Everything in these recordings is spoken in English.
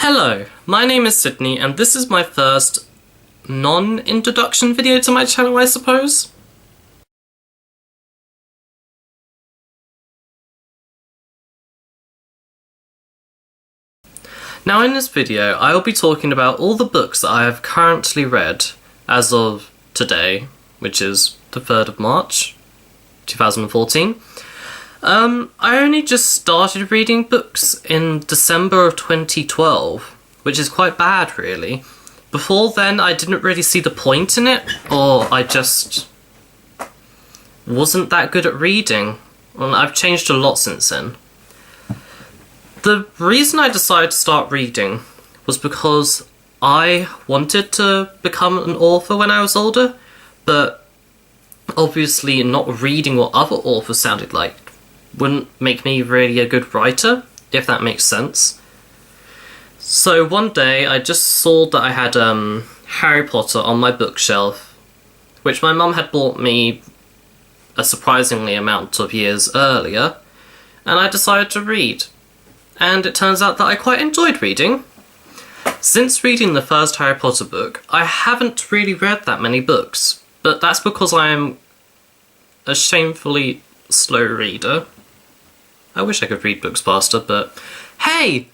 Hello, my name is Sydney and this is my first non-introduction video to my channel, I suppose. Now in this video I will be talking about all the books that I have currently read as of today, which is the 3rd of March 2014. I only just started reading books in December of 2012, which is quite bad really. Before then I didn't really see the point in it, or I just wasn't that good at reading. Well, I've changed a lot since then. The reason I decided to start reading was because I wanted to become an author when I was older, but obviously not reading what other authors sounded like wouldn't make me really a good writer, if that makes sense. So one day I just saw that I had Harry Potter on my bookshelf, which my mum had bought me a surprisingly amount of years earlier, and I decided to read. And it turns out that I quite enjoyed reading. Since reading the first Harry Potter book, I haven't really read that many books, but that's because I am a shamefully slow reader. I wish I could read books faster, but hey!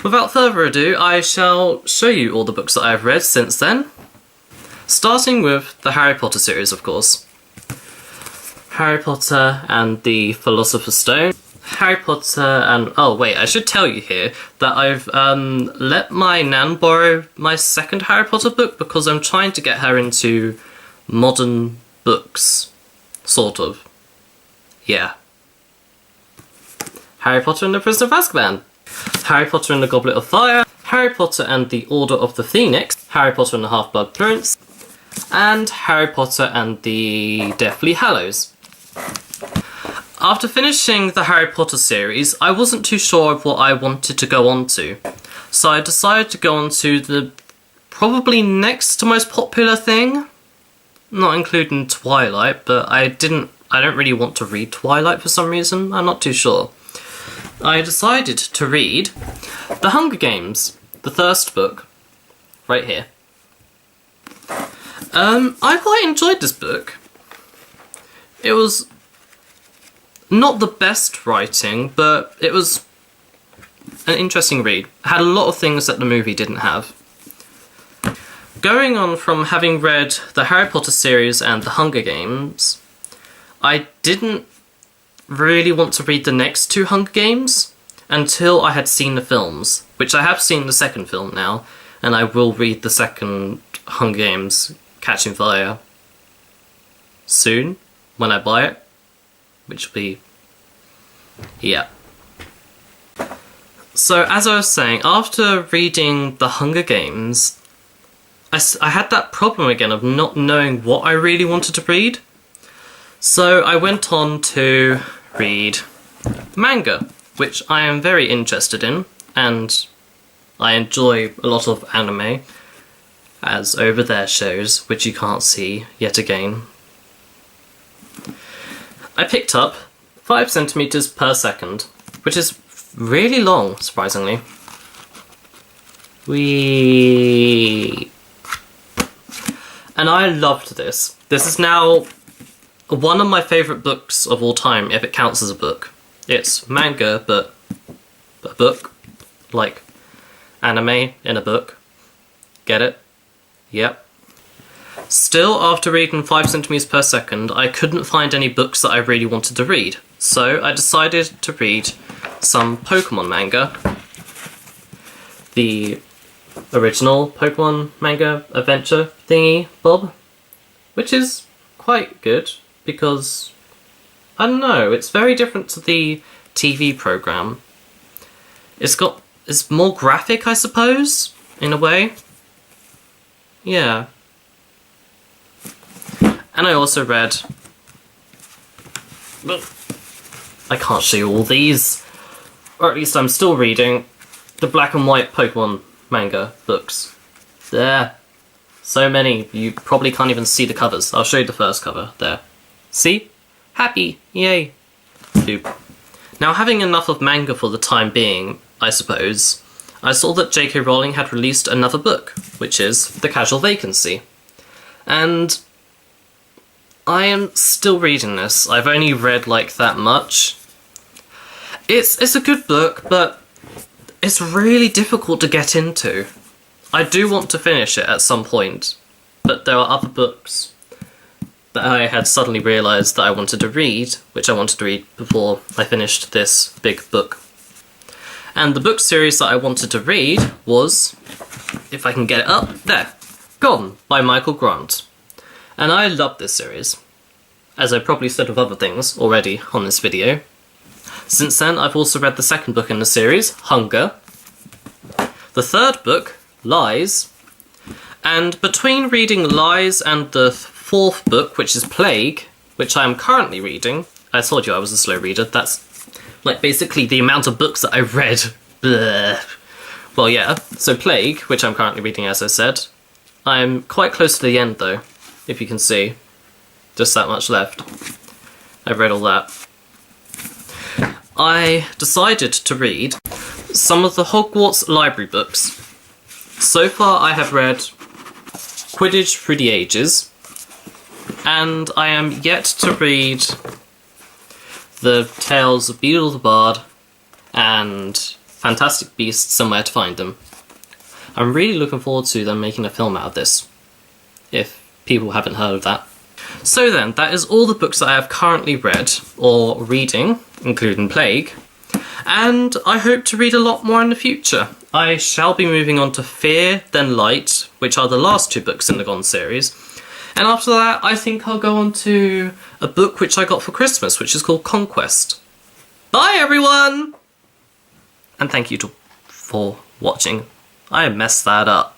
Without further ado, I shall show you all the books that I've read since then. Starting with the Harry Potter series, of course. Harry Potter and the Philosopher's Stone. Harry Potter and... oh wait, I should tell you here that I've let my nan borrow my second Harry Potter book because I'm trying to get her into modern books. Sort of. Yeah. Harry Potter and the Prisoner of Azkaban. Harry Potter and the Goblet of Fire. Harry Potter and the Order of the Phoenix. Harry Potter and the Half-Blood Prince. And Harry Potter and the Deathly Hallows. After finishing the Harry Potter series, I wasn't too sure of what I wanted to go on to. So I decided to go on to the probably next to most popular thing. Not including Twilight, but I don't really want to read Twilight for some reason. I'm not too sure. I decided to read The Hunger Games, the first book, right here. I quite enjoyed this book. It was not the best writing, but it was an interesting read. It had a lot of things that the movie didn't have. Going on from having read the Harry Potter series and the Hunger Games, I didn't really want to read the next two Hunger Games until I had seen the films, which I have seen the second film now, and I will read the second Hunger Games, Catching Fire, soon, when I buy it, which will be... yeah. So, as I was saying, after reading the Hunger Games, I had that problem again of not knowing what I really wanted to read. So I went on to read manga, which I am very interested in, and I enjoy a lot of anime, as over there shows, which you can't see yet again. I picked up 5 centimeters per second, which is really long, surprisingly. And I loved this. This is now one of my favourite books of all time, if it counts as a book. It's manga, but a book. Like, anime in a book. Get it? Yep. Still, after reading 5 centimeters per second, I couldn't find any books that I really wanted to read. So I decided to read some Pokemon manga. The original Pokemon manga adventure thingy bob, which is quite good because, I don't know, it's very different to the TV program. It's more graphic, I suppose, in a way. Yeah. And I also read... I can't show you all these, or at least I'm still reading the black and white Pokemon manga books. There. So many, you probably can't even see the covers. I'll show you the first cover, there. See? Happy, yay. Boop. Now, having enough of manga for the time being, I suppose, I saw that J.K. Rowling had released another book, which is The Casual Vacancy. And I am still reading this. I've only read like that much. It's a good book, but it's really difficult to get into. I do want to finish it at some point, but there are other books that I had suddenly realised that I wanted to read, which I wanted to read before I finished this big book. And the book series that I wanted to read was, if I can get it up, there, Gone by Michael Grant. And I love this series, as I probably said with other things already on this video. Since then, I've also read the second book in the series, Hunger, the third book, Lies, and between reading Lies and the fourth book, which is Plague, which I am currently reading, I told you I was a slow reader, that's like basically the amount of books that I've read. Bleh. Well, yeah, so Plague, which I'm currently reading as I said, I'm quite close to the end though, if you can see. Just that much left. I've read all that. I decided to read some of the Hogwarts library books. So far I have read Quidditch Through the Ages, and I am yet to read the Tales of Beedle the Bard and Fantastic Beasts and Where to Find Them. I'm really looking forward to them making a film out of this, if people haven't heard of that. So then, that is all the books that I have currently read, or reading, including Plague, and I hope to read a lot more in the future. I shall be moving on to Fear, Then Light, which are the last two books in the Gone series, and after that I think I'll go on to a book which I got for Christmas, which is called Conquest. Bye everyone! And thank you for watching. I messed that up.